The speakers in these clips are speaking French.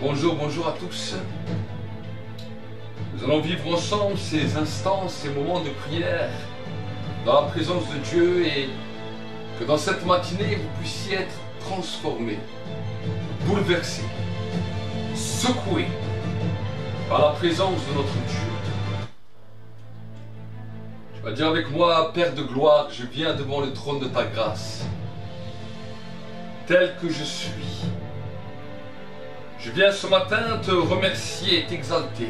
Bonjour, bonjour à tous. Nous allons vivre ensemble ces instants, ces moments de prière dans la présence de Dieu et que dans cette matinée vous puissiez être transformés, bouleversés, secoués par la présence de notre Dieu. Tu vas dire avec moi, Père de gloire, je viens devant le trône de ta grâce, tel que je suis. Je viens ce matin te remercier et t'exalter,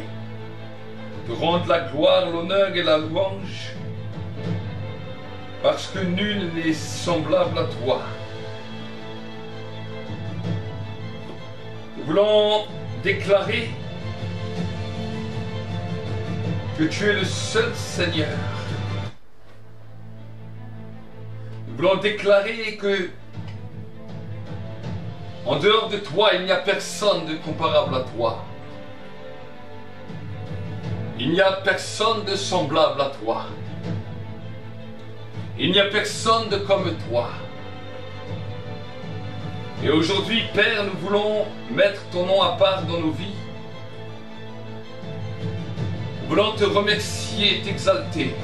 te rendre la gloire, l'honneur et la louange, parce que nul n'est semblable à toi. Nous voulons déclarer que tu es le seul Seigneur. Nous voulons déclarer que en dehors de toi, il n'y a personne de comparable à toi. Il n'y a personne de semblable à toi. Il n'y a personne de comme toi. Et aujourd'hui, Père, nous voulons mettre ton nom à part dans nos vies. Nous voulons te remercier, t'exalter,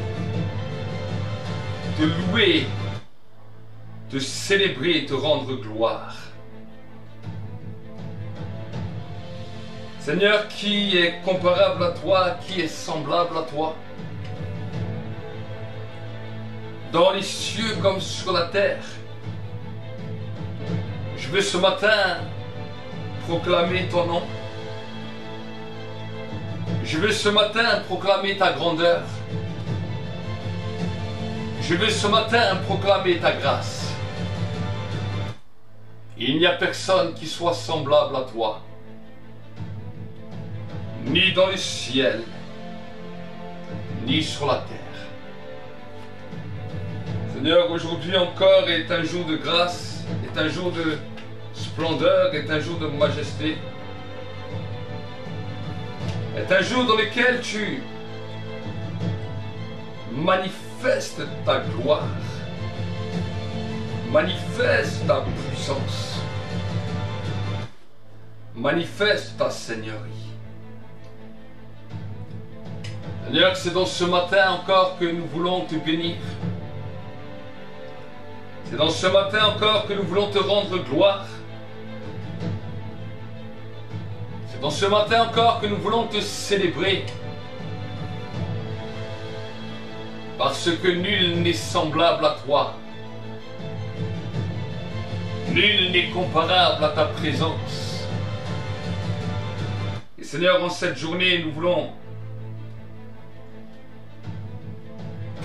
te louer, te célébrer et te rendre gloire. Seigneur, qui est comparable à toi, qui est semblable à toi? Dans les cieux comme sur la terre, je veux ce matin proclamer ton nom. Je veux ce matin proclamer ta grandeur. Je veux ce matin proclamer ta grâce. Il n'y a personne qui soit semblable à toi, ni dans le ciel, ni sur la terre. Seigneur, aujourd'hui encore est un jour de grâce, est un jour de splendeur, est un jour de majesté, est un jour dans lequel tu manifestes ta gloire, manifestes ta puissance, manifeste ta seigneurie. Seigneur, c'est dans ce matin encore que nous voulons te bénir. C'est dans ce matin encore que nous voulons te rendre gloire. C'est dans ce matin encore que nous voulons te célébrer. Parce que nul n'est semblable à toi. Nul n'est comparable à ta présence. Et Seigneur, en cette journée, nous voulons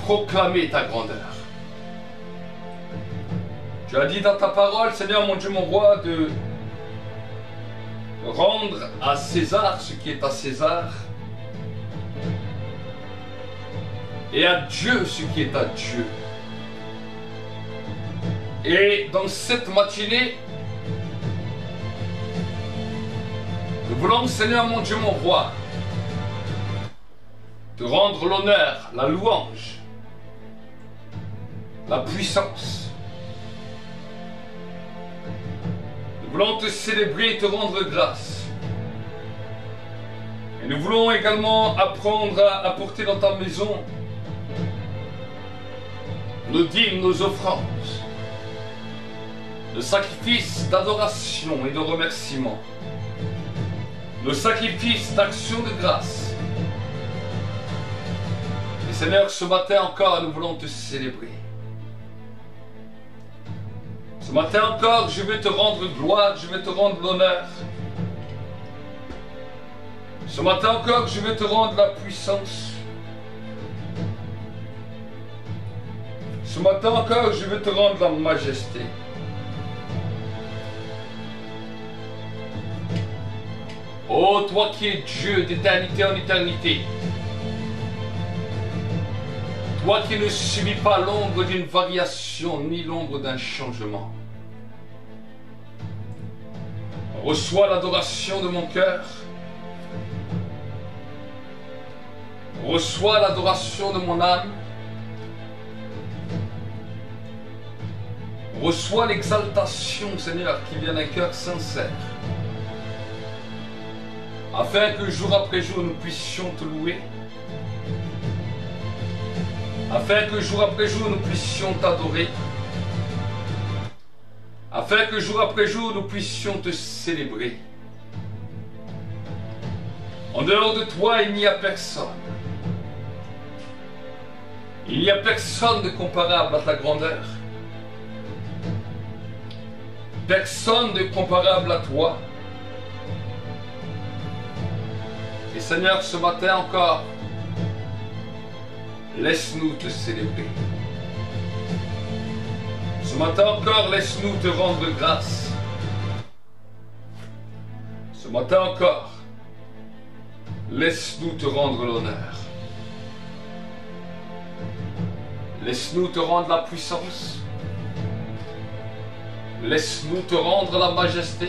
proclamer ta grandeur. Tu as dit dans ta parole, Seigneur mon Dieu, mon roi, de rendre à César ce qui est à César et à Dieu ce qui est à Dieu. Et dans cette matinée, nous voulons, Seigneur mon Dieu, mon roi, te rendre l'honneur, la louange, la puissance. Nous voulons te célébrer et te rendre grâce. Et nous voulons également apprendre à apporter dans ta maison nos dîmes, nos offrandes, nos sacrifices d'adoration et de remerciement, nos sacrifices d'action de grâce. Et Seigneur, ce matin encore, nous voulons te célébrer. Ce matin encore, je vais te rendre gloire, je vais te rendre l'honneur. Ce matin encore, je vais te rendre la puissance. Ce matin encore, je vais te rendre la majesté. Ô toi qui es Dieu d'éternité en éternité, toi qui ne subis pas l'ombre d'une variation ni l'ombre d'un changement, reçois l'adoration de mon cœur, reçois l'adoration de mon âme, reçois l'exaltation, Seigneur, qui vient d'un cœur sincère. afin que jour après jour nous puissions te louer, afin que jour après jour nous puissions t'adorer, afin que jour après jour nous puissions te célébrer. En dehors de toi, il n'y a personne. Il n'y a personne de comparable à ta grandeur. Personne de comparable à toi. Et Seigneur, ce matin encore, laisse-nous te célébrer. Ce matin encore, laisse-nous te rendre grâce. Ce matin encore, laisse-nous te rendre l'honneur. Laisse-nous te rendre la puissance. Laisse-nous te rendre la majesté.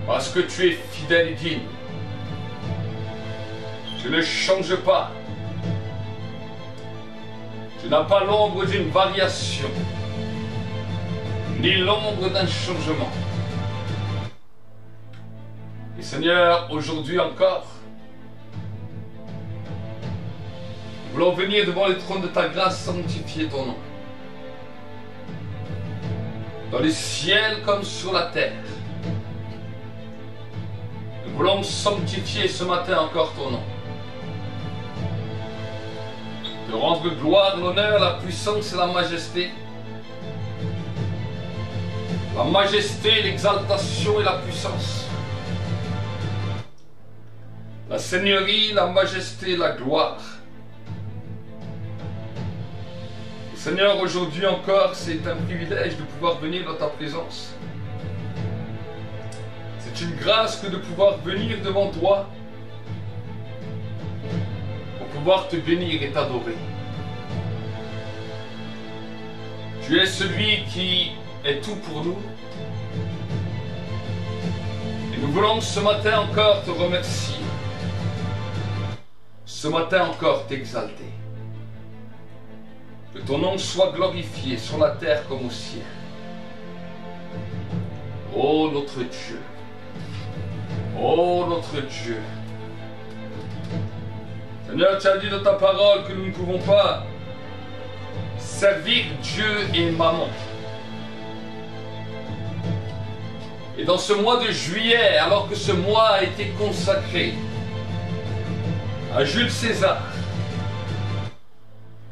Parce que tu es fidèle et digne. Tu ne changes pas. Tu n'as pas l'ombre d'une variation, ni l'ombre d'un changement. Et Seigneur, aujourd'hui encore, nous voulons venir devant le trône de ta grâce sanctifier ton nom. Dans les ciels comme sur la terre. Nous voulons sanctifier ce matin encore ton nom. De rendre gloire, l'honneur, la puissance et la majesté. La majesté, l'exaltation et la puissance. La seigneurie, la majesté, la gloire. Et Seigneur, aujourd'hui encore, c'est un privilège de pouvoir venir dans ta présence. C'est une grâce que de pouvoir venir devant toi pour pouvoir te bénir et t'adorer. Tu es celui qui est tout pour nous. Et nous voulons ce matin encore te remercier. Ce matin encore t'exalter. Que ton nom soit glorifié sur la terre comme au ciel. Ô notre Dieu. Ô notre Dieu. Seigneur, tu as dit dans ta parole que nous ne pouvons pas servir Dieu et Mammon. Et dans ce mois de juillet, alors que ce mois a été consacré à Jules César,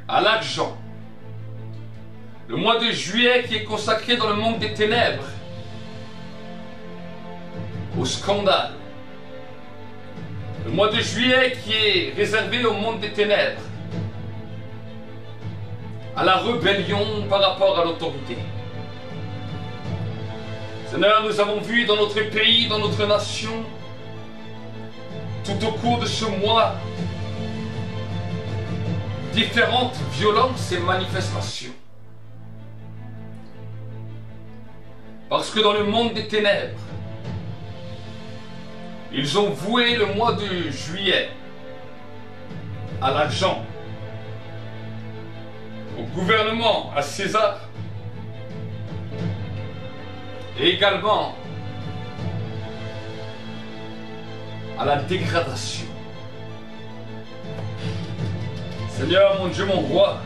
à l'argent, le mois de juillet qui est consacré dans le monde des ténèbres, au scandale, le mois de juillet qui est réservé au monde des ténèbres, à la rébellion par rapport à l'autorité. Seigneur, nous avons vu dans notre pays, dans notre nation, tout au cours de ce mois, différentes violences et manifestations. Parce que dans le monde des ténèbres, ils ont voué le mois de juillet à l'argent, au gouvernement, à César, et également à la dégradation. Seigneur, mon Dieu, mon roi,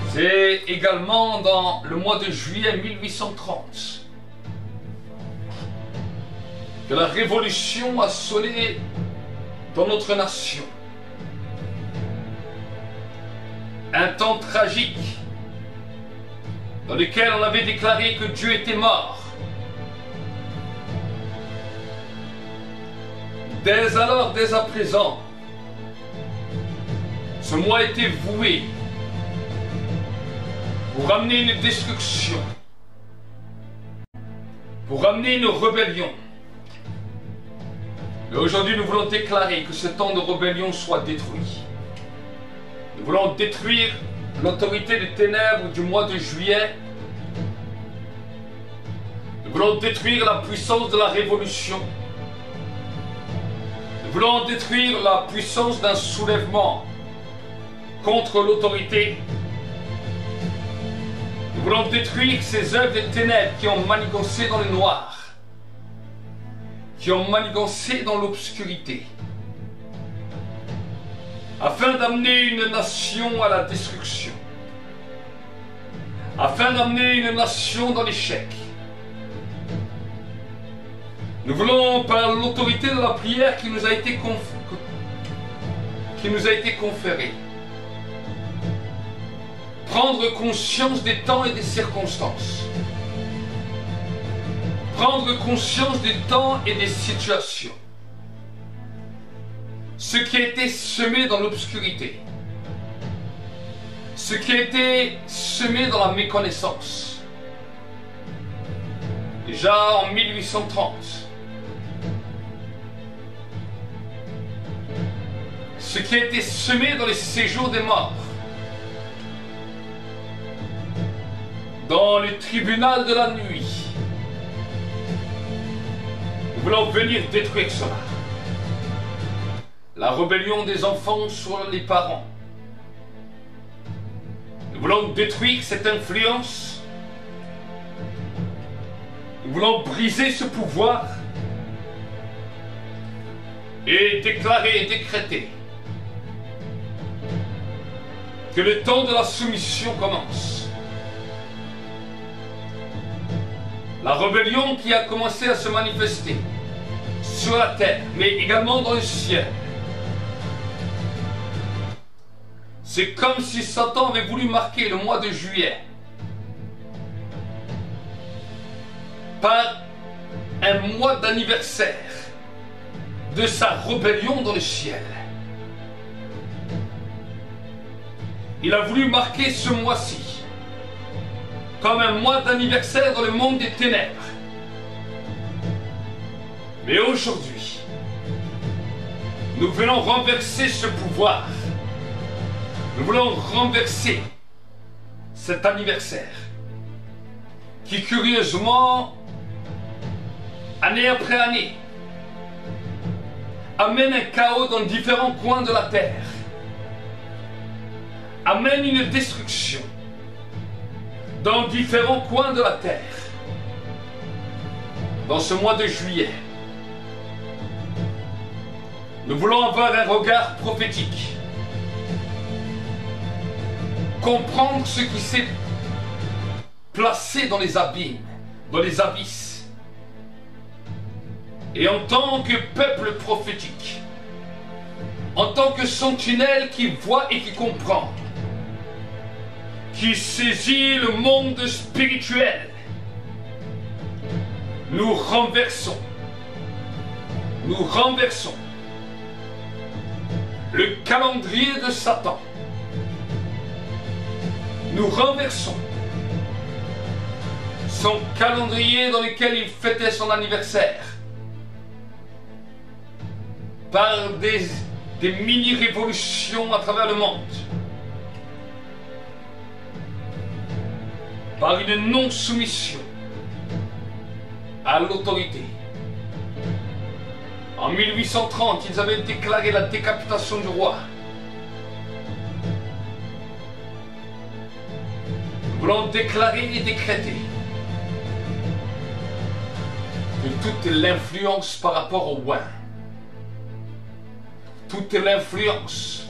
c'est également dans le mois de juillet 1830 que la révolution a sonné dans notre nation. Un temps tragique dans lequel on avait déclaré que Dieu était mort. Dès alors, dès à présent, ce mois était voué pour ramener une destruction, pour ramener une rébellion. Mais aujourd'hui, nous voulons déclarer que ce temps de rébellion soit détruit. Nous voulons détruire l'autorité des ténèbres du mois de juillet. Nous voulons détruire la puissance de la révolution. Nous voulons détruire la puissance d'un soulèvement contre l'autorité. Nous voulons détruire ces œuvres des ténèbres qui ont manigancé dans le noir, qui ont manigancé dans l'obscurité, afin d'amener une nation à la destruction, afin d'amener une nation dans l'échec. Nous voulons, par l'autorité de la prière qui nous a été conférée, prendre conscience des temps et des circonstances, prendre conscience des temps et des situations, ce qui a été semé dans l'obscurité, ce qui a été semé dans la méconnaissance. Déjà en 1830, ce qui a été semé dans les séjours des morts, dans le tribunal de la nuit. Nous voulons venir détruire cela. La rébellion des enfants sur les parents. Nous voulons détruire cette influence. Nous voulons briser ce pouvoir et déclarer et décréter que le temps de la soumission commence. La rébellion qui a commencé à se manifester sur la terre, mais également dans le ciel. C'est comme si Satan avait voulu marquer le mois de juillet par un mois d'anniversaire de sa rébellion dans le ciel. Il a voulu marquer ce mois-ci comme un mois d'anniversaire dans le monde des ténèbres. Mais aujourd'hui, nous voulons renverser ce pouvoir. Nous voulons renverser cet anniversaire qui, curieusement, année après année, amène un chaos dans différents coins de la terre, amène une destruction dans différents coins de la terre. Dans ce mois de juillet, nous voulons avoir un regard prophétique, comprendre ce qui s'est placé dans les abîmes, dans les abysses, et en tant que peuple prophétique, en tant que sentinelle qui voit et qui comprend, qui saisit le monde spirituel, nous renversons le calendrier de Satan. Nous renversons son calendrier dans lequel il fêtait son anniversaire par des mini-révolutions à travers le monde, par une non-soumission à l'autorité. En 1830, ils avaient déclaré la décapitation du roi. Nous voulons déclarer et décréter que toute l'influence par rapport au roi, toute l'influence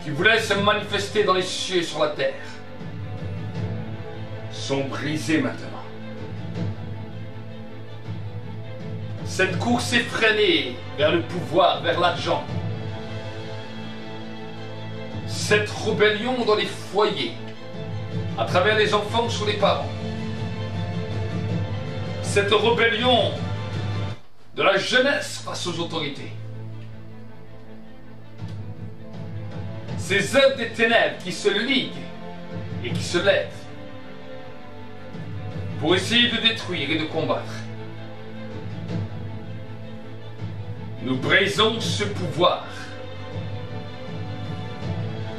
qui voulaient se manifester dans les cieux et sur la terre sont brisés maintenant. Cette course effrénée vers le pouvoir, vers l'argent, cette rébellion dans les foyers, à travers les enfants sur les parents, cette rébellion de la jeunesse face aux autorités, ces œuvres des ténèbres qui se liguent et qui se lèvent pour essayer de détruire et de combattre. Nous brisons ce pouvoir.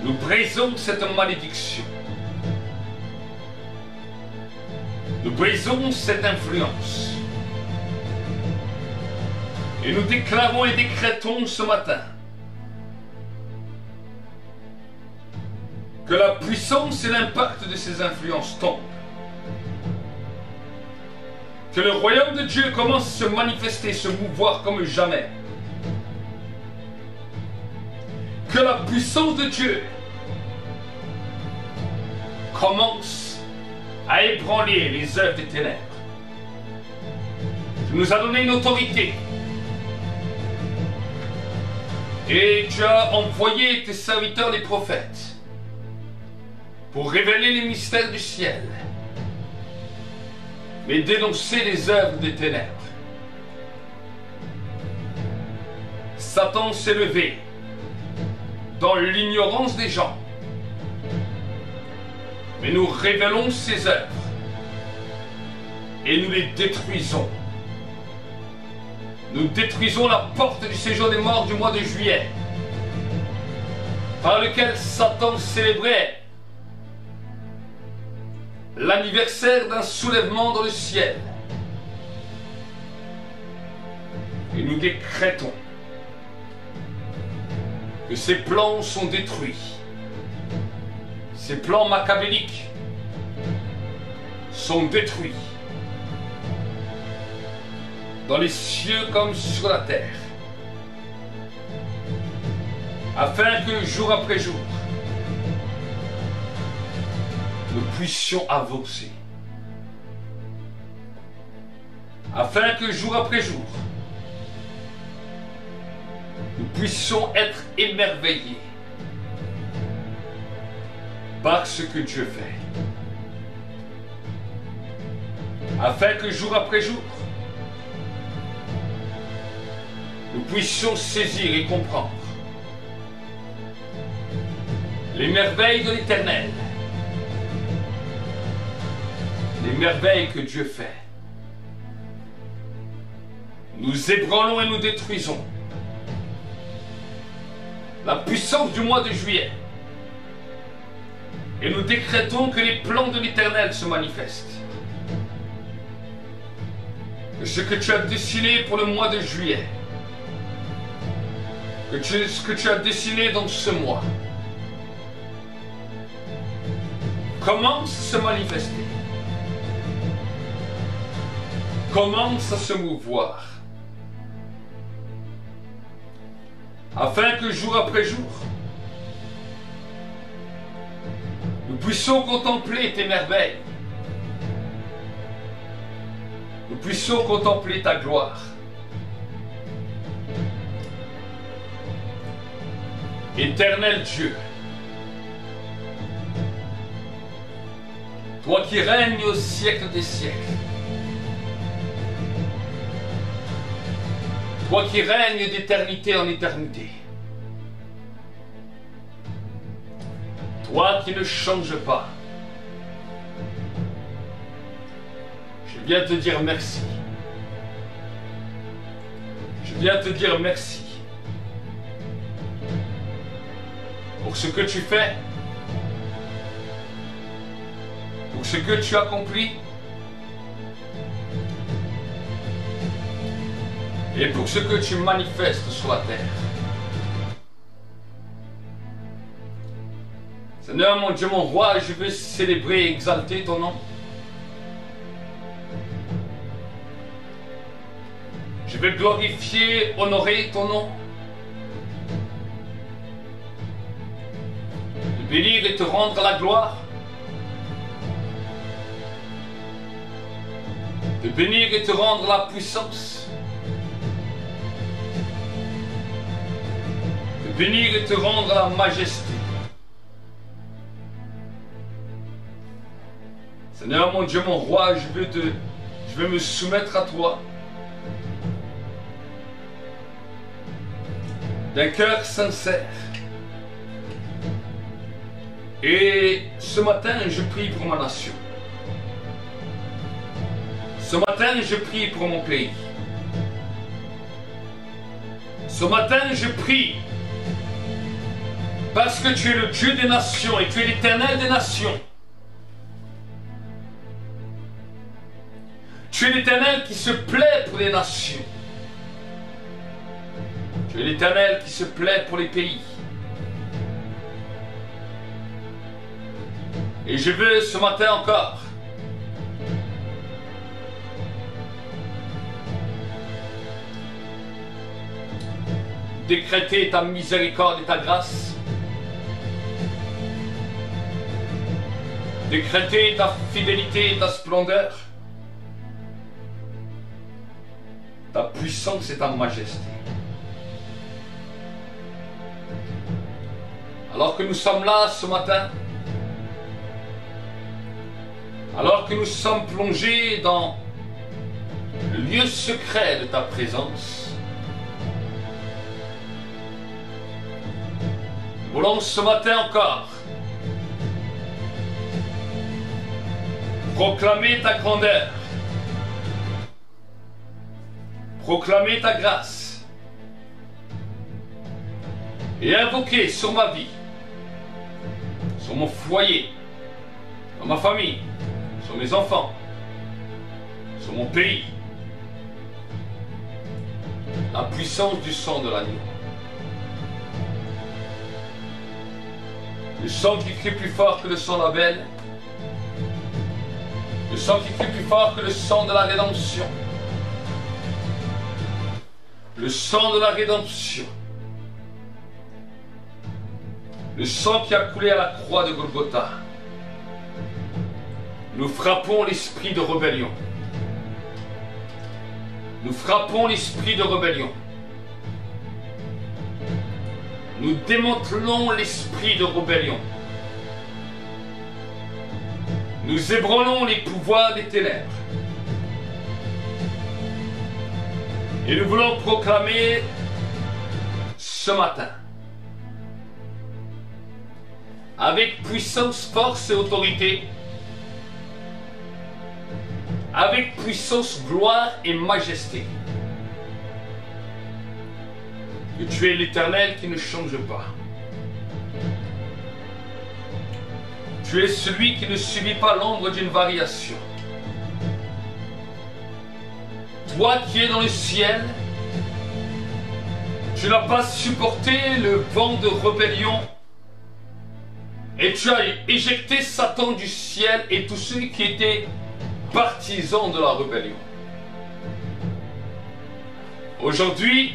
Nous brisons cette malédiction. Nous brisons cette influence. Et nous déclarons et décrétons ce matin Que la puissance et l'impact de ces influences tombent. Que le royaume de Dieu commence à se manifester, se mouvoir comme jamais. Que la puissance de Dieu commence à ébranler les œuvres des ténèbres. Tu nous as donné une autorité. Et tu as envoyé tes serviteurs les prophètes pour révéler les mystères du ciel, mais dénoncer les œuvres des ténèbres. Satan s'est levé dans l'ignorance des gens, mais nous révélons ses œuvres et nous les détruisons. Nous détruisons la porte du séjour des morts du mois de juillet, par lequel Satan célébrait l'anniversaire d'un soulèvement dans le ciel. Et nous décrétons que ces plans sont détruits. Ces plans machiavéliques sont détruits dans les cieux comme sur la terre, afin que jour après jour, nous puissions avancer, afin que jour après jour, nous puissions être émerveillés par ce que Dieu fait, afin que jour après jour, nous puissions saisir et comprendre les merveilles de l'Éternel, les merveilles que Dieu fait. Nous ébranlons et nous détruisons la puissance du mois de juillet et nous décrétons que les plans de l'Éternel se manifestent. Que ce que tu as dessiné pour le mois de juillet, ce que tu as dessiné dans ce mois, commence à se manifester, commence à se mouvoir, afin que jour après jour, nous puissions contempler tes merveilles, nous puissions contempler ta gloire. Éternel Dieu, toi qui règnes au siècle des siècles, toi qui règnes d'éternité en éternité, toi qui ne changes pas, je viens te dire merci. Je viens te dire merci pour ce que tu fais, pour ce que tu accomplis et pour ce que tu manifestes sur la terre. Seigneur, mon Dieu, mon roi, je veux célébrer et exalter ton nom. Je veux glorifier, honorer ton nom. Te bénir et te rendre la gloire. Te bénir et te rendre la puissance. Te bénir et te rendre la majesté. Seigneur, mon Dieu, mon roi, je veux me soumettre à toi d'un cœur sincère. Et ce matin, je prie pour ma nation. Ce matin, je prie pour mon pays. Ce matin, je prie parce que tu es le Dieu des nations et tu es l'Éternel des nations. Tu es l'Éternel qui se plaît pour les nations. Tu es l'Éternel qui se plaît pour les pays. Et je veux ce matin encore décréter ta miséricorde et ta grâce. Décréter ta fidélité et ta splendeur. Ta puissance et ta majesté. Alors que nous sommes là ce matin, alors que nous sommes plongés dans le lieu secret de ta présence, nous voulons ce matin encore proclamer ta grandeur, proclamer ta grâce et invoquer sur ma vie, sur mon foyer, dans ma famille, sur mes enfants, sur mon pays, la puissance du sang de l'agneau. Le sang qui crie plus fort que le sang d'Abel, le sang qui crie plus fort que le sang de la rédemption, le sang de la rédemption, le sang qui a coulé à la croix de Golgotha. Nous frappons l'esprit de rébellion. Nous frappons l'esprit de rébellion. Nous démantelons l'esprit de rébellion. Nous ébranlons les pouvoirs des ténèbres. Et nous voulons proclamer ce matin, avec puissance, force et autorité, avec puissance, gloire et majesté, que tu es l'Éternel qui ne change pas. Tu es celui qui ne subit pas l'ombre d'une variation. Toi qui es dans le ciel, tu n'as pas supporté le vent de rébellion et tu as éjecté Satan du ciel et tous ceux qui étaient partisans de la rébellion. Aujourd'hui,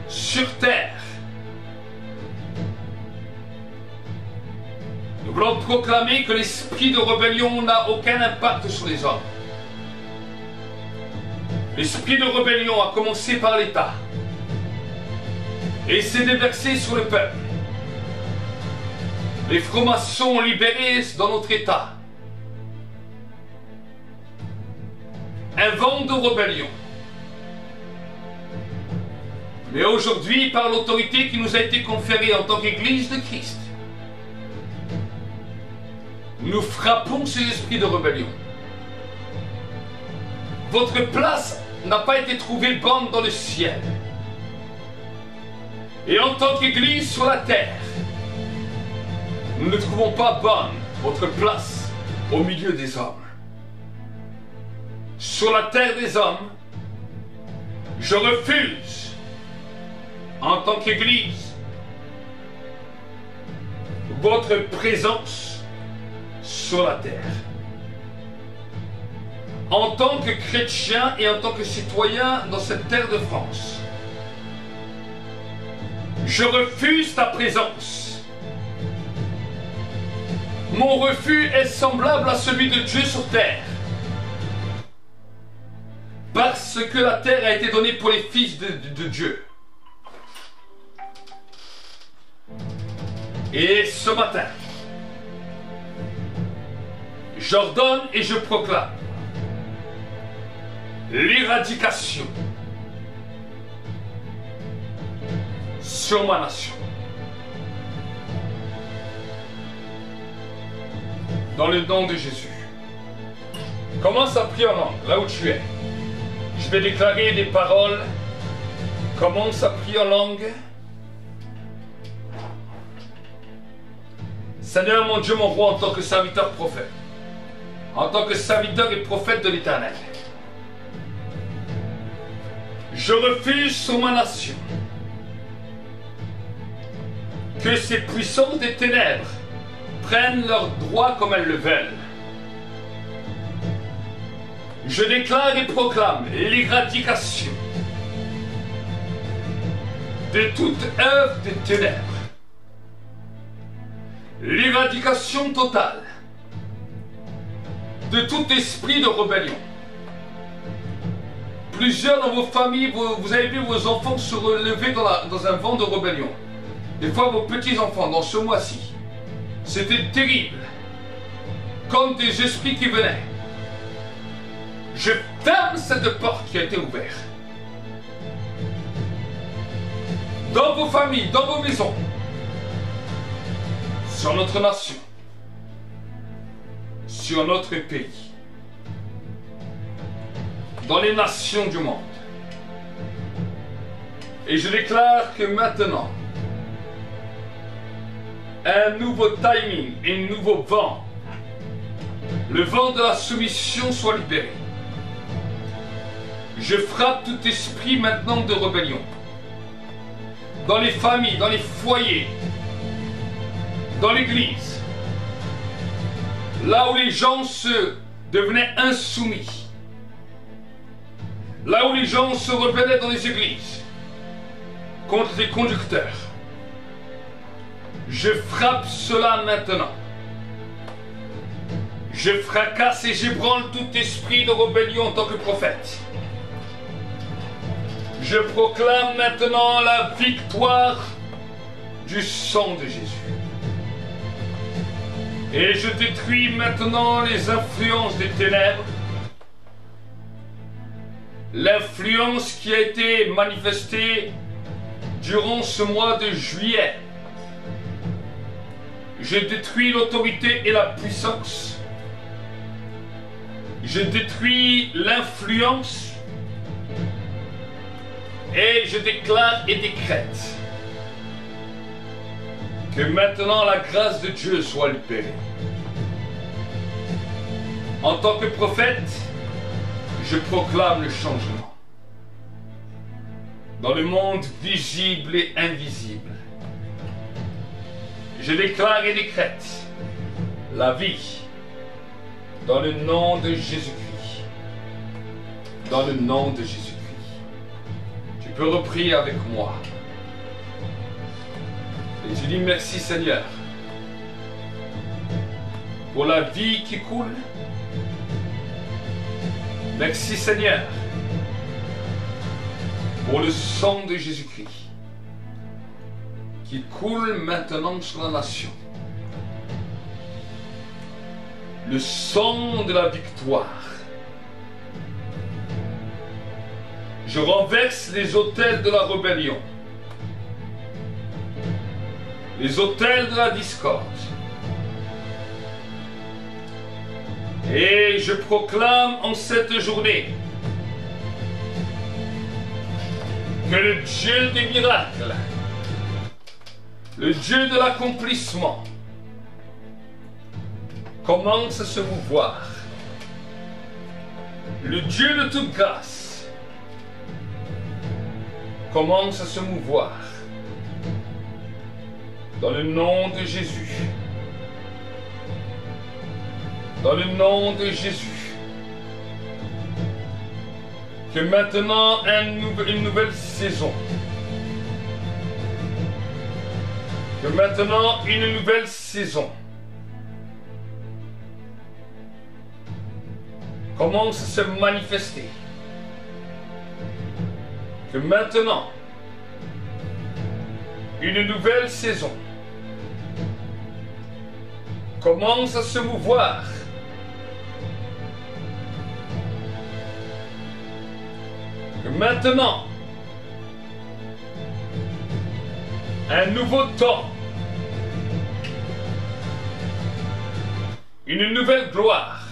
sur terre, nous voulons proclamer que l'esprit de rébellion n'a aucun impact sur les hommes. L'esprit de rébellion a commencé par l'État et s'est déversé sur le peuple. Les francs-maçons ont libéré dans notre État un vent de rébellion. Mais aujourd'hui, par l'autorité qui nous a été conférée en tant qu'Église de Christ, nous frappons ces esprits de rébellion. Votre place n'a pas été trouvée bonne dans le ciel. Et en tant qu'Église sur la terre, nous ne trouvons pas bonne votre place au milieu des hommes. Sur la terre des hommes, je refuse, en tant qu'Église, votre présence sur la terre. En tant que chrétien et en tant que citoyen dans cette terre de France, je refuse ta présence. Mon refus est semblable à celui de Dieu sur terre. Parce que la terre a été donnée pour les fils de Dieu. Et ce matin, j'ordonne et je proclame l'éradication sur ma nation. Dans le nom de Jésus. Commence à prier en langue, là où tu es. Je vais déclarer des paroles. Commence à prier en langue. Seigneur mon Dieu, mon roi, en tant que serviteur prophète, en tant que serviteur et prophète de l'Éternel, je refuse sur ma nation que ces puissances des ténèbres prennent leurs droits comme elles le veulent. Je déclare et proclame l'éradication de toute œuvre des ténèbres. L'éradication totale de tout esprit de rébellion. Plusieurs dans vos familles, vous avez vu vos enfants se relever dans un vent de rébellion. Des fois vos petits-enfants dans ce mois-ci. C'était terrible. Comme des esprits qui venaient. Je ferme cette porte qui a été ouverte. Dans vos familles, dans vos maisons. Sur notre nation. Sur notre pays. Dans les nations du monde. Et je déclare que maintenant, un nouveau timing et un nouveau vent, le vent de la soumission soit libéré. Je frappe tout esprit maintenant de rébellion. Dans les familles, dans les foyers, dans l'église, là où les gens se devenaient insoumis. Là où les gens se rebellaient dans les églises contre les conducteurs. Je frappe cela maintenant. Je fracasse et j'ébranle tout esprit de rébellion en tant que prophète. Je proclame maintenant la victoire du sang de Jésus. Et je détruis maintenant les influences des ténèbres. L'influence qui a été manifestée durant ce mois de juillet. Je détruis l'autorité et la puissance. Je détruis l'influence. Et je déclare et décrète que maintenant la grâce de Dieu soit libérée. En tant que prophète, je proclame le changement dans le monde visible et invisible. Je déclare et décrète la vie dans le nom de Jésus-Christ. Dans le nom de Jésus-Christ. Tu peux reprier avec moi. Et je dis merci Seigneur pour la vie qui coule. Merci Seigneur pour le sang de Jésus-Christ qui coule maintenant sur la nation. Le sang de la victoire. Je renverse les autels de la rébellion, les autels de la discorde. Et je proclame en cette journée que le Dieu des miracles, le Dieu de l'accomplissement, commence à se mouvoir. Le Dieu de toute grâce commence à se mouvoir. Dans le nom de Jésus. Dans le nom de Jésus. Que maintenant une nouvelle saison. Que maintenant une nouvelle saison commence à se manifester. Que maintenant une nouvelle saison commence à se mouvoir. Que maintenant, un nouveau temps, une nouvelle gloire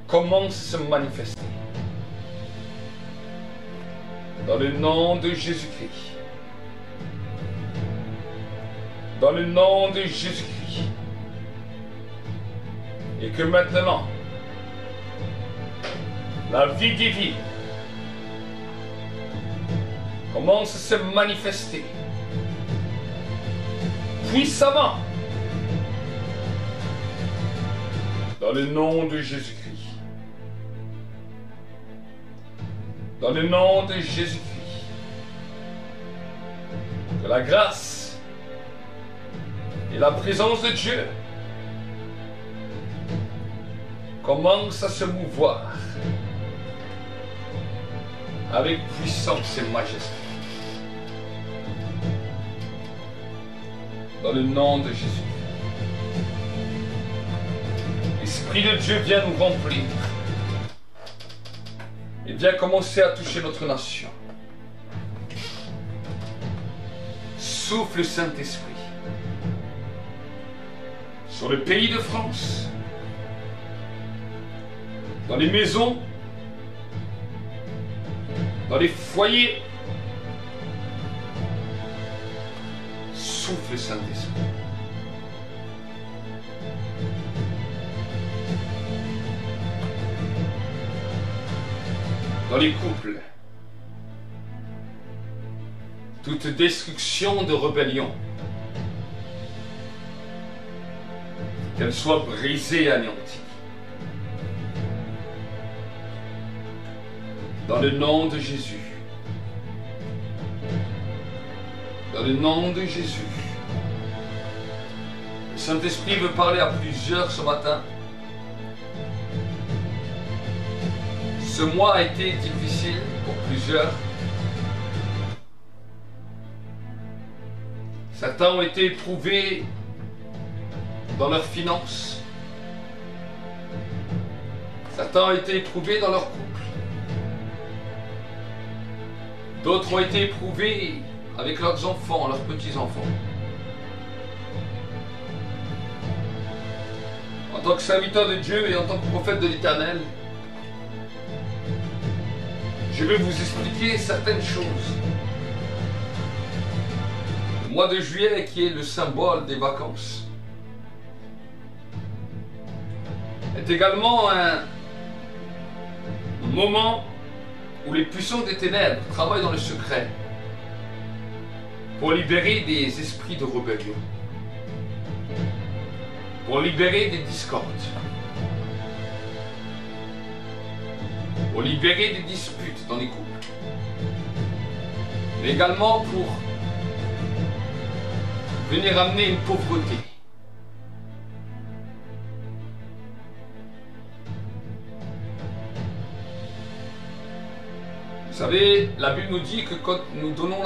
commence à se manifester. Dans le nom de Jésus-Christ. Dans le nom de Jésus-Christ. Et que maintenant, la vie divine commence à se manifester puissamment dans le nom de Jésus-Christ. Dans le nom de Jésus-Christ. Que la grâce et la présence de Dieu commencent à se mouvoir avec puissance et majesté. Dans le nom de Jésus. L'Esprit de Dieu vient nous remplir. Et vient commencer à toucher notre nation. Souffle Saint-Esprit sur le pays de France, dans les maisons, dans les foyers. Souffle Saint-Esprit. Dans les couples, toute destruction de rébellion, qu'elle soit brisée et anéantie. Dans le nom de Jésus. Dans le nom de Jésus. Le Saint-Esprit veut parler à plusieurs ce matin. Ce mois a été difficile pour plusieurs. Certains ont été éprouvés dans leurs finances. Certains ont été éprouvés dans leur couple. D'autres ont été éprouvés avec leurs enfants, leurs petits-enfants. En tant que serviteur de Dieu et en tant que prophète de l'Éternel, je vais vous expliquer certaines choses. Le mois de juillet, qui est le symbole des vacances, est également un moment où les puissants des ténèbres travaillent dans le secret pour libérer des esprits de rébellion, pour libérer des discordes, pour libérer des disputes dans les couples, mais également pour venir amener une pauvreté. Vous savez, la Bible nous dit que quand nous donnons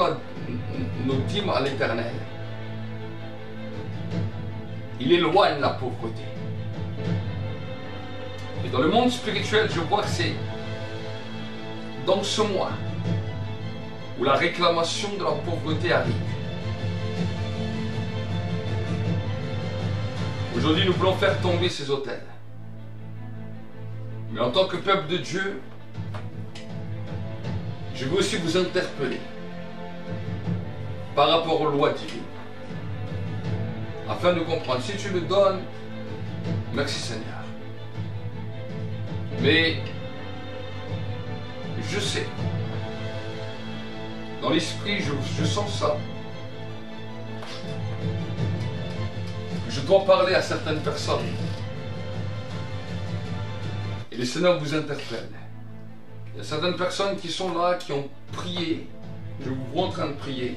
nos dîmes à l'Éternel, il éloigne la pauvreté. Et dans le monde spirituel, je vois que c'est dans ce mois où la réclamation de la pauvreté arrive. Aujourd'hui, nous voulons faire tomber ces autels. Mais en tant que peuple de Dieu, je veux aussi vous interpeller par rapport aux lois divines, afin de comprendre. Si tu le donnes, merci Seigneur. Mais je sais, dans l'esprit, je sens ça. Je dois parler à certaines personnes. Et le Seigneur vous interpelle. Il y a certaines personnes qui sont là, qui ont prié. Je vous vois en train de prier.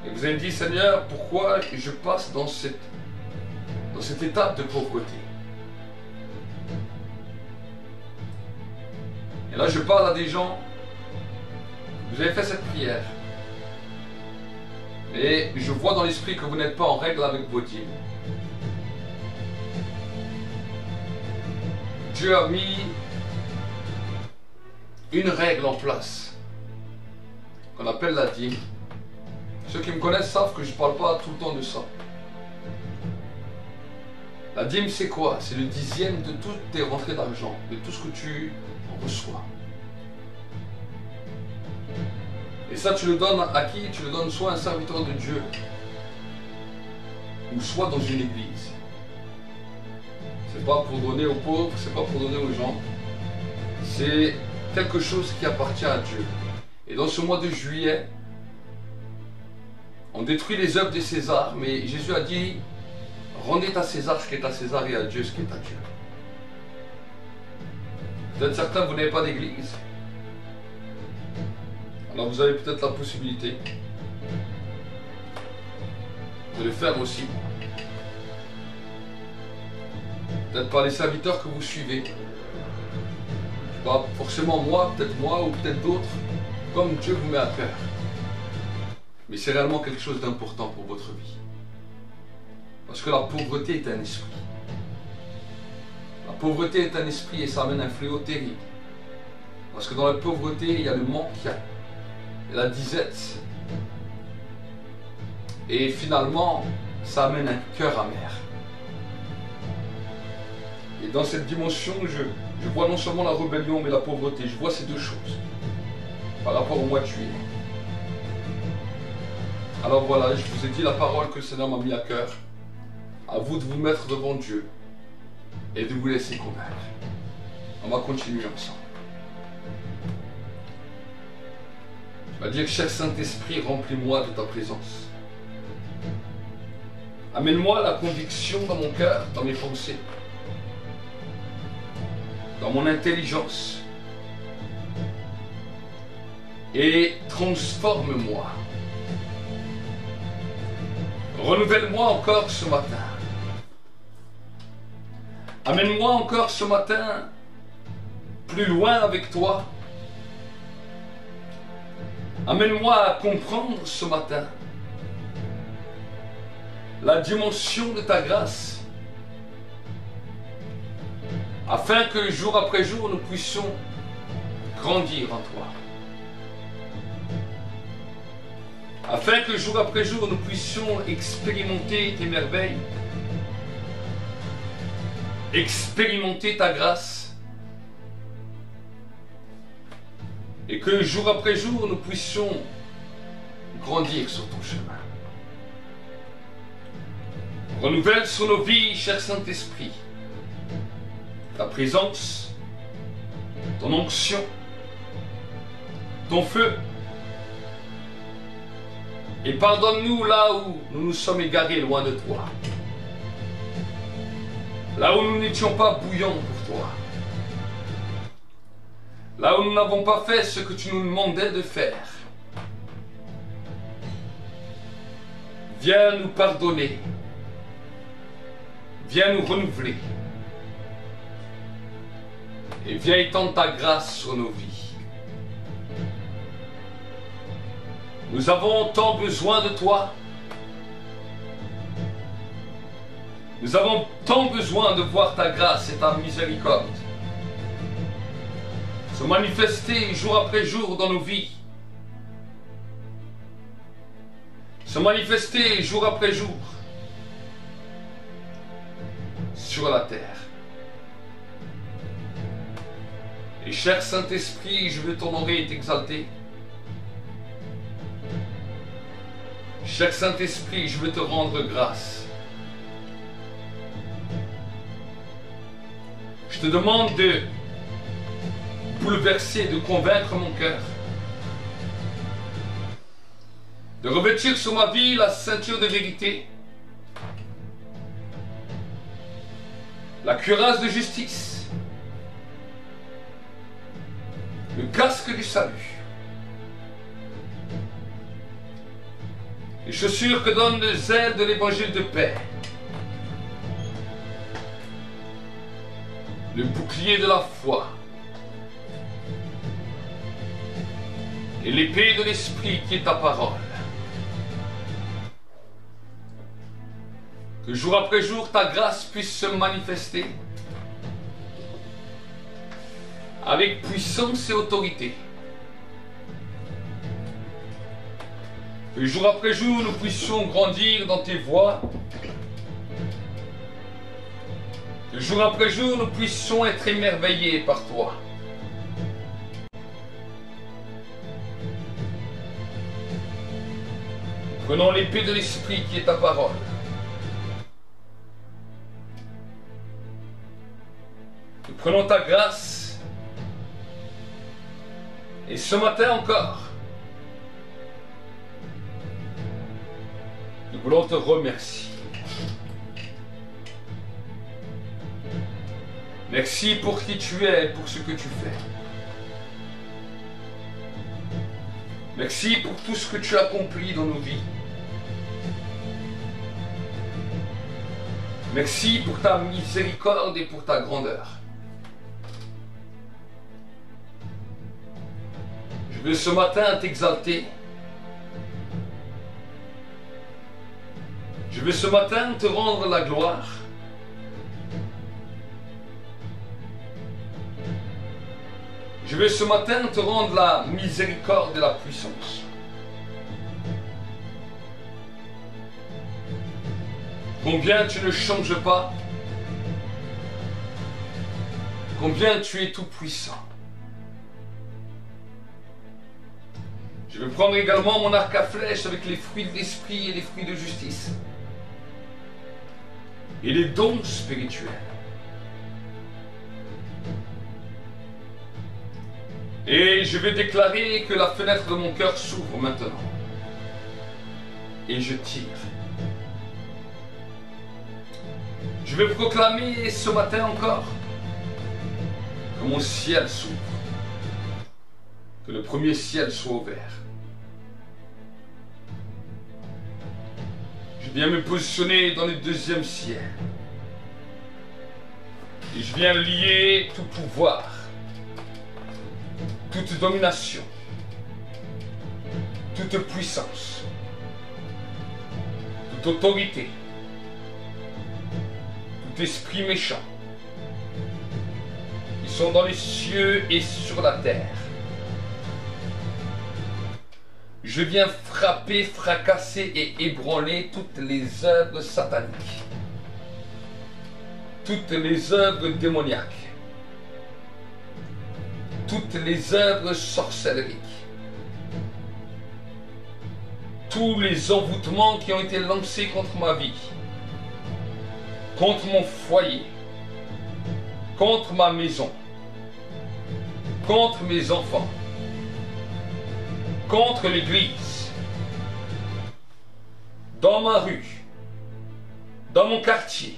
Et vous avez dit, Seigneur, pourquoi je passe dans cette étape de pauvreté? Et là, je parle à des gens. Vous avez fait cette prière. Mais je vois dans l'esprit que vous n'êtes pas en règle avec vos dîmes. Dieu a mis une règle en place qu'on appelle la dîme. Ceux qui me connaissent savent que je ne parle pas tout le temps de ça. La dîme, c'est quoi? C'est le dixième de toutes tes rentrées d'argent, de tout ce que tu reçois. Et ça, tu le donnes à qui? Tu le donnes soit à un serviteur de Dieu, ou soit dans une église. C'est pas pour donner aux pauvres, c'est pas pour donner aux gens. C'est quelque chose qui appartient à Dieu. Et dans ce mois de juillet, On détruit les œuvres de César, mais Jésus a dit, rendez à César ce qui est à César et à Dieu ce qui est à Dieu. Peut-être certains, vous n'avez pas d'église. Alors vous avez peut-être la possibilité de le faire aussi. Peut-être par les serviteurs que vous suivez. Pas forcément moi ou peut-être d'autres, comme Dieu vous met à cœur. Mais c'est réellement quelque chose d'important pour votre vie. Parce que la pauvreté est un esprit. La pauvreté est un esprit et ça amène un fléau terrible. Parce que dans la pauvreté, il y a le manque, il y a la disette. Et finalement, ça amène un cœur amer. Et dans cette dimension, je vois non seulement la rébellion, mais la pauvreté. Je vois ces deux choses par rapport au mois de juillet. Alors voilà, je vous ai dit la parole que le Seigneur m'a mis à cœur. À vous de vous mettre devant Dieu et de vous laisser convaincre. On va continuer ensemble. Tu vas dire, cher Saint-Esprit, remplis-moi de ta présence. Amène-moi la conviction dans mon cœur, dans mes pensées, dans mon intelligence. Et transforme-moi. Renouvelle-moi encore ce matin. Amène-moi encore ce matin plus loin avec toi. Amène-moi à comprendre ce matin la dimension de ta grâce, afin que jour après jour nous puissions grandir en toi. Afin que jour après jour nous puissions expérimenter tes merveilles, expérimenter ta grâce, et que jour après jour nous puissions grandir sur ton chemin. Renouvelle sur nos vies, cher Saint-Esprit, ta présence, ton onction, ton feu. Et pardonne-nous là où nous nous sommes égarés loin de toi. Là où nous n'étions pas bouillants pour toi. Là où nous n'avons pas fait ce que tu nous demandais de faire. Viens nous pardonner. Viens nous renouveler. Et viens étendre ta grâce sur nos vies. Nous avons tant besoin de toi. Nous avons tant besoin de voir ta grâce et ta miséricorde se manifester jour après jour dans nos vies. Se manifester jour après jour sur la terre. Et cher Saint-Esprit, je veux t'honorer et t'exalter. Cher Saint-Esprit, je veux te rendre grâce. Je te demande de bouleverser, de convaincre mon cœur. De revêtir sur ma vie la ceinture de vérité. La cuirasse de justice. Le casque du salut. Les chaussures que donne le zèle de l'évangile de paix. Le bouclier de la foi. Et l'épée de l'esprit qui est ta parole. Que jour après jour ta grâce puisse se manifester avec puissance et autorité. Que jour après jour, nous puissions grandir dans tes voies. Que jour après jour, nous puissions être émerveillés par toi. Prenons l'épée de l'esprit qui est ta parole. Nous prenons ta grâce. Et ce matin encore, voulons te remercier. Merci pour qui tu es et pour ce que tu fais. Merci pour tout ce que tu as accompli dans nos vies. Merci pour ta miséricorde et pour ta grandeur. Je veux ce matin t'exalter. Je veux ce matin te rendre la gloire. Je veux ce matin te rendre la miséricorde et la puissance. Combien tu ne changes pas. Combien tu es tout puissant. Je veux prendre également mon arc à flèche avec les fruits de l'esprit et les fruits de justice. Et les dons spirituels. Et je vais déclarer que la fenêtre de mon cœur s'ouvre maintenant. Et je tire. Je vais proclamer ce matin encore que mon ciel s'ouvre. Que le premier ciel soit ouvert. Je viens me positionner dans le deuxième ciel. Et je viens lier tout pouvoir. Toute domination, toute puissance, toute autorité, tout esprit méchant, qui sont dans les cieux et sur la terre. Je viens frapper, fracasser et ébranler toutes les œuvres sataniques, toutes les œuvres démoniaques, toutes les œuvres sorcelleriques, tous les envoûtements qui ont été lancés contre ma vie, contre mon foyer, contre ma maison, contre mes enfants, contre l'église, dans ma rue, dans mon quartier,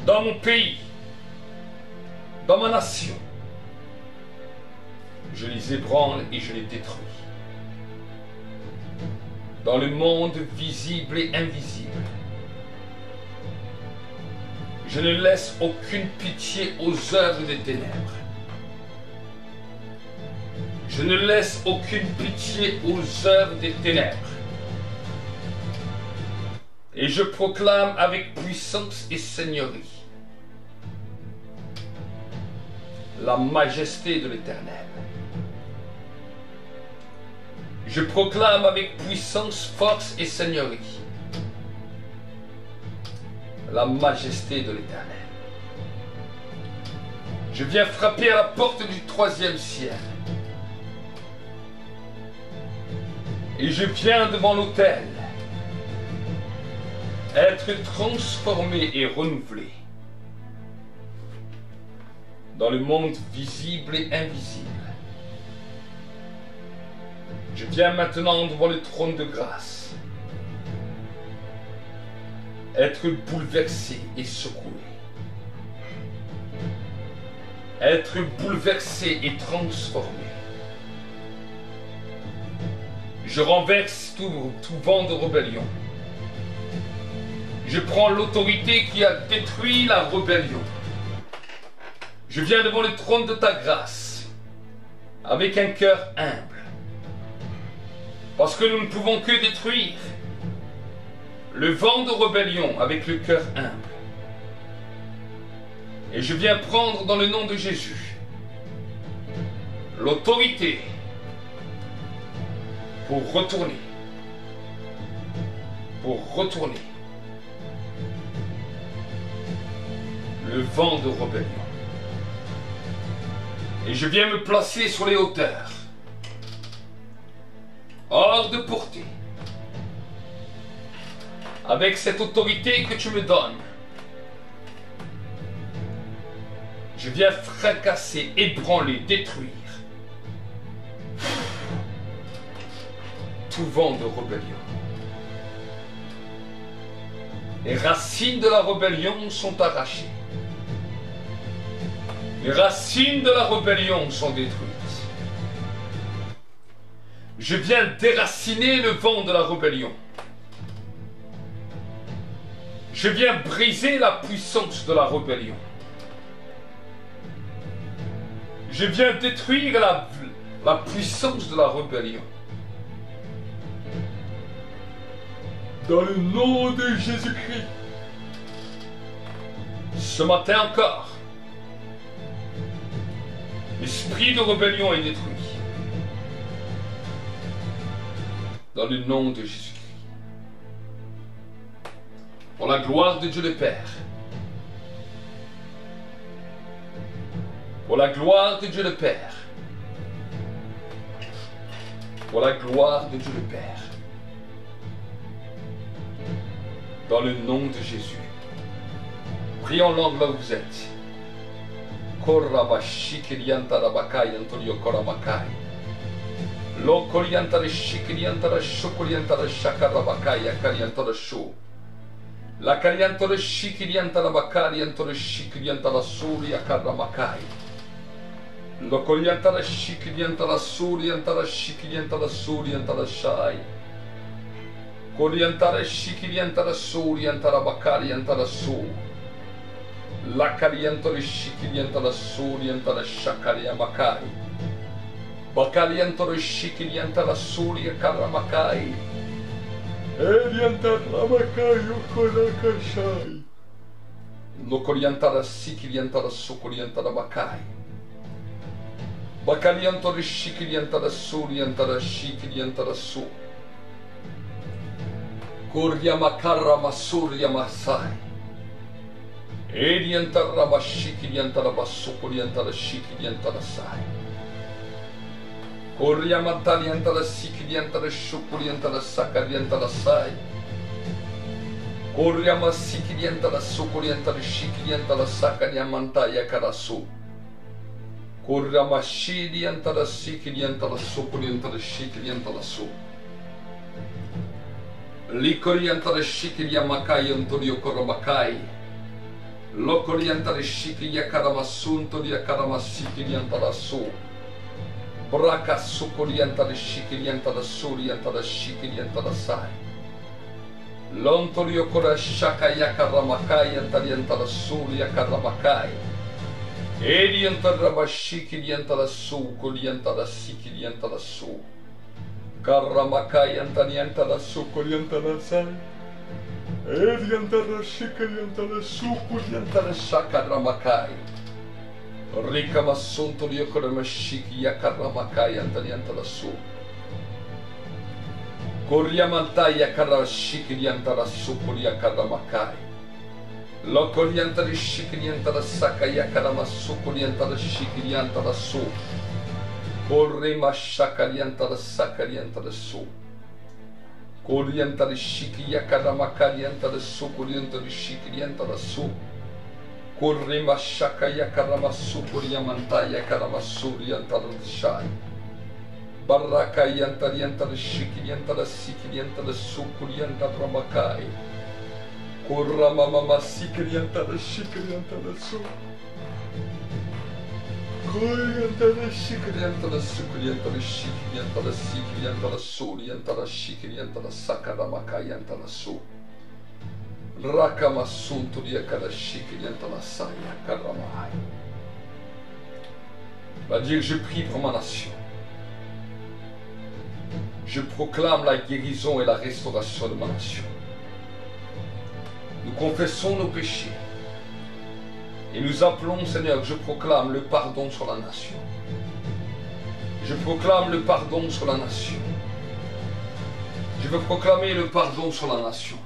dans mon pays, dans ma nation. Je les ébranle et je les détruis. Dans le monde visible et invisible, je ne laisse aucune pitié aux œuvres des ténèbres. Je ne laisse aucune pitié aux œuvres des ténèbres. Et je proclame avec puissance et seigneurie la majesté de l'Éternel. Je proclame avec puissance, force et seigneurie la majesté de l'Éternel. Je viens frapper à la porte du troisième ciel. Et je viens devant l'autel être transformé et renouvelé dans le monde visible et invisible. Je viens maintenant devant le trône de grâce, être bouleversé et secoué, être bouleversé et transformé. Je renverse tout vent de rébellion. Je prends l'autorité qui a détruit la rébellion. Je viens devant le trône de ta grâce avec un cœur humble. Parce que nous ne pouvons que détruire le vent de rébellion avec le cœur humble. Et je viens prendre dans le nom de Jésus l'autorité pour retourner le vent de rébellion. Et je viens me placer sur les hauteurs, hors de portée, avec cette autorité que tu me donnes. Je viens fracasser, ébranler, détruire tout vent de rébellion. Les racines de la rébellion sont arrachées. Les racines de la rébellion sont détruites. Je viens déraciner le vent de la rébellion. Je viens briser la puissance de la rébellion. Je viens détruire la puissance de la rébellion. Dans le nom de Jésus-Christ. Ce matin encore, l'esprit de rébellion est détruit. Dans le nom de Jésus-Christ. Pour la gloire de Dieu le Père. Pour la gloire de Dieu le Père. Pour la gloire de Dieu le Père. Dans le nom de Jésus. Priez en langue là où vous êtes. Korabashikiriantarabakai Antonio Koramakai. Lo Koriantara Shikiriantara Shukuriantara Shakarabakai Akariantara Shu. La Kariantara Shikiriantara Bakari Antara Shikiriantara Suri Akaramakai. Lo Koriantara Shikiriantara Suri Antara Shikiriantara Suri Antara Shai. Koriantara Shikiriantara Suri Antara Bakari Antara Su. La Kariantara Shikiriantara Suri Antara Shakariamakai. Bakariantara Shikiriantara Suri Akaramakai. Eliantara Makai Okolakashai. No Koriantara Sikiriantara Sukuriantara Bakai. Bakariantara Shikiriantara Suri Antara Shikiriantara Su. Kuryamakara Masuria Masai. Eliantara Bashikiriantara Basukuriantara Shikiriantara Sai. Kuryamataliantara Sikiriantara Shukuriantara Sakariantara Sai. Kuryamassikiriantara Sukuriantara Shikiriantara Sakariamantaya Karasu. Kuryamashiriantara Sikiriantara Sukuriantara Shikiriantara Su. Likoriantara Shikiriamakai Antonio Koromakai. Lokoriantara Shikiria Karamasuntoria Karamasikiriantara Su. Braka Sukuriantara Shikiriantara Suriantara Shikiriantara Sai. Lontorio Kora Shakaya Karamakai Antariantara Suria Karamakai. Eliantara Bashikiriantara Su Kuriantara Sikiriantara Su. Karamakai Antariantara Su Kuriantara Sai. Eliantara Shikiriantara Su Kuriantara Shakaramakai. Rikamasuntorio Koramashiki Yakaramakai Antariantara Su. Koryamantaya Karashikiriantara Su Kuria Karamakai. Lokoriantara Shikiriantara Sakaya Karamasukuriantara Shikiriantara Su. Korima Shakariantara Sakariantara Su. Koriantara Shikia Karamakariantara Su Kuriantara Shikiriantara Su. Korima Shakaya Karamasukuriamantaya Karamasuriantara Shai. Barakayantariantara Shikiriantara Sikiriantara Su Kuriantara Makai. Kuramama Sikiriantara Shikiriantara Su. Kuriantara Shikiriantara Sukuriantara Shikiriantara Sikiriantara Suriantara Shikiriantara Sakaramakayantara Su. Rakamasunturia Kara Shikiriantara Saya Karamahai. Va dire, je prie pour ma nation. Je proclame la guérison et la restauration de ma nation. Nous confessons nos péchés. Et nous appelons, Seigneur, je proclame le pardon sur la nation. Je proclame le pardon sur la nation. Je veux proclamer le pardon sur la nation.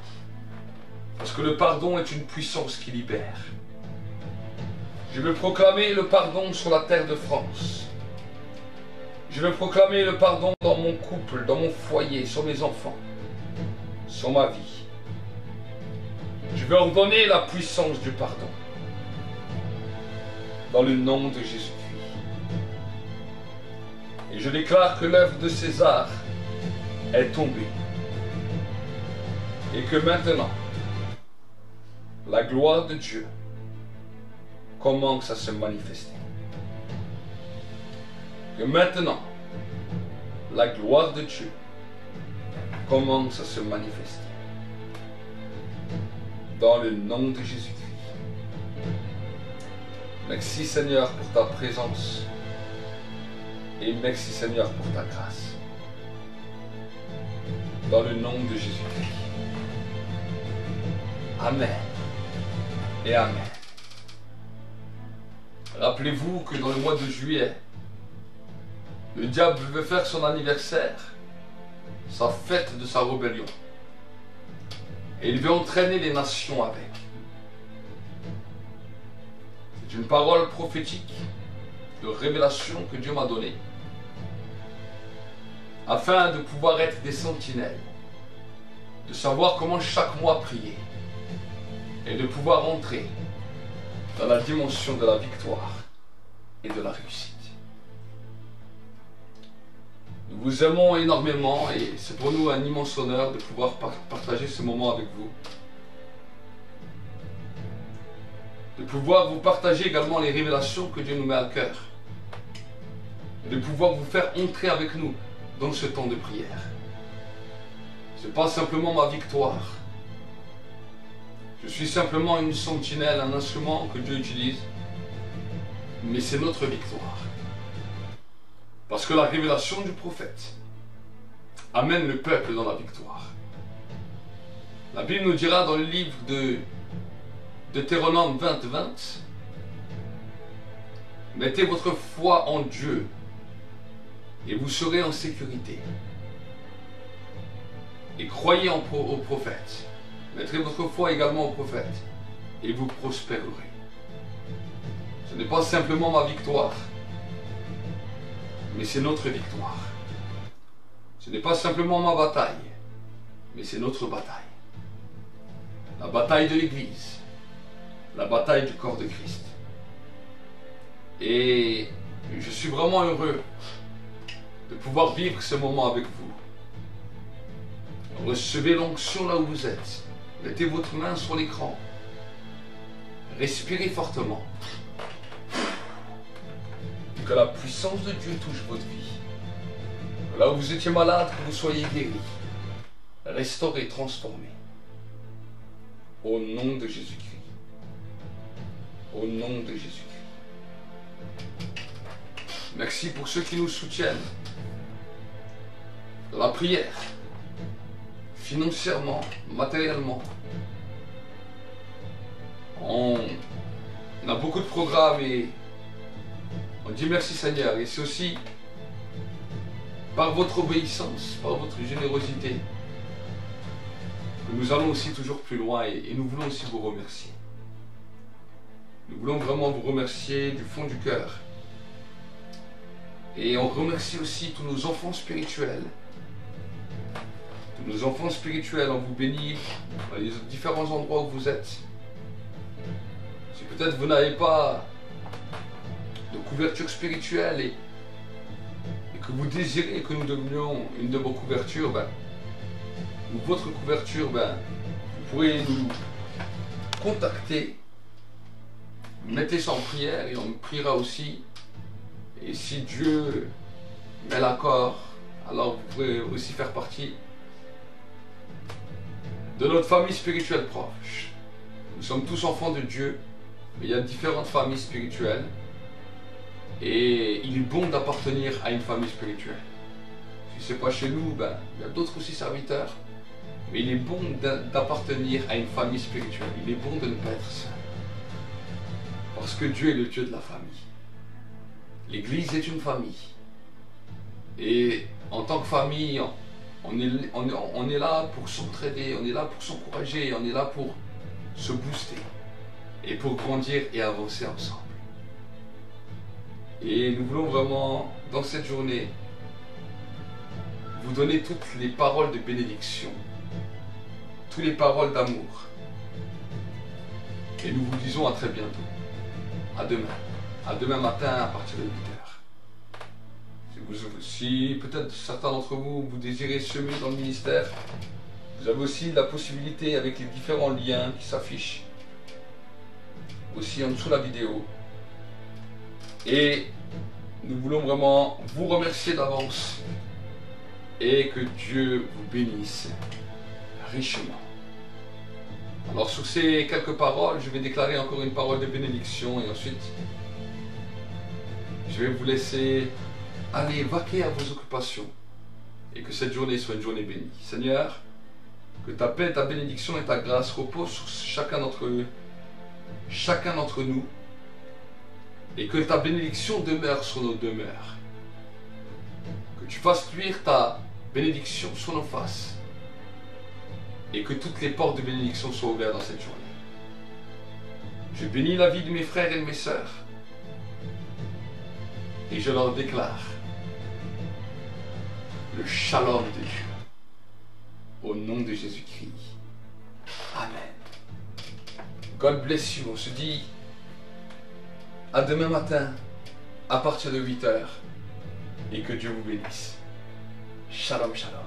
Parce que le pardon est une puissance qui libère. Je veux proclamer le pardon sur la terre de France. Je veux proclamer le pardon dans mon couple, dans mon foyer, sur mes enfants, sur ma vie. Je veux ordonner la puissance du pardon. Dans le nom de Jésus-Christ. Et je déclare que l'œuvre de César est tombée. Et que maintenant, la gloire de Dieu commence à se manifester. Que maintenant, la gloire de Dieu commence à se manifester. Dans le nom de Jésus-Christ. Merci Seigneur pour ta présence. Et merci Seigneur pour ta grâce. Dans le nom de Jésus-Christ. Amen. Et Amen. Rappelez-vous que dans le mois de juillet, le diable veut faire son anniversaire, sa fête de sa rébellion. Et il veut entraîner les nations avec. C'est une parole prophétique de révélation que Dieu m'a donnée afin de pouvoir être des sentinelles, de savoir comment chaque mois prier et de pouvoir entrer dans la dimension de la victoire et de la réussite. Nous vous aimons énormément et c'est pour nous un immense honneur de pouvoir partager ce moment avec vous. De pouvoir vous partager également les révélations que Dieu nous met à cœur. De pouvoir vous faire entrer avec nous dans ce temps de prière. Ce n'est pas simplement ma victoire. Je suis simplement une sentinelle, un instrument que Dieu utilise. Mais c'est notre victoire. Parce que la révélation du prophète amène le peuple dans la victoire. La Bible nous dira dans le livre de Deutéronome 20:20, mettez votre foi en Dieu et vous serez en sécurité. Et croyez au prophète. Mettrez votre foi également au prophète et vous prospérerez. Ce n'est pas simplement ma victoire, mais c'est notre victoire. Ce n'est pas simplement ma bataille, mais c'est notre bataille. La bataille de l'Église, la bataille du corps de Christ. Et je suis vraiment heureux de pouvoir vivre ce moment avec vous. Recevez l'onction là où vous êtes. Mettez votre main sur l'écran. Respirez fortement. Que la puissance de Dieu touche votre vie. Là où vous étiez malade, que vous soyez guéri, restauré, transformé. Au nom de Jésus-Christ. Au nom de Jésus-Christ. Merci pour ceux qui nous soutiennent. Dans la prière, financièrement, matériellement. On a beaucoup de programmes et on dit merci Seigneur. Et c'est aussi par votre obéissance, par votre générosité, que nous allons aussi toujours plus loin et nous voulons aussi vous remercier. Nous voulons vraiment vous remercier du fond du cœur. Et on remercie aussi tous nos enfants spirituels. Tous nos enfants spirituels, on vous bénit dans les différents endroits où vous êtes. Si peut-être vous n'avez pas de couverture spirituelle et que vous désirez que nous devenions une de vos couvertures, ou votre couverture, vous pourrez nous contacter. Mettez ça en prière et on priera aussi. Et si Dieu met l'accord, alors vous pourrez aussi faire partie de notre famille spirituelle proche. Nous sommes tous enfants de Dieu, mais il y a différentes familles spirituelles. Et il est bon d'appartenir à une famille spirituelle. Si ce n'est pas chez nous, il y a d'autres aussi serviteurs. Mais il est bon d'appartenir à une famille spirituelle. Il est bon de ne pas être seul. Parce que Dieu est le Dieu de la famille. L'Église est une famille. Et en tant que famille, on est là pour s'entraider, on est là pour s'encourager, on est là pour se booster. Et pour grandir et avancer ensemble. Et nous voulons vraiment, dans cette journée, vous donner toutes les paroles de bénédiction, toutes les paroles d'amour. Et nous vous disons à très bientôt. À demain. À demain matin à partir de 8h. Si peut-être certains d'entre vous, vous désirez semer dans le ministère, vous avez aussi la possibilité avec les différents liens qui s'affichent aussi en dessous de la vidéo. Et nous voulons vraiment vous remercier d'avance et que Dieu vous bénisse richement. Alors sur ces quelques paroles, je vais déclarer encore une parole de bénédiction et ensuite je vais vous laisser aller vaquer à vos occupations et que cette journée soit une journée bénie. Seigneur, que ta paix, ta bénédiction et ta grâce reposent sur chacun d'entre nous et que ta bénédiction demeure sur nos demeures. Que tu fasses luire ta bénédiction sur nos faces et que toutes les portes de bénédiction soient ouvertes dans cette journée. Je bénis la vie de mes frères et de mes sœurs et je leur déclare le shalom de Dieu au nom de Jésus-Christ. Amen. God bless you. On se dit à demain matin à partir de 8 h et que Dieu vous bénisse. Shalom, shalom.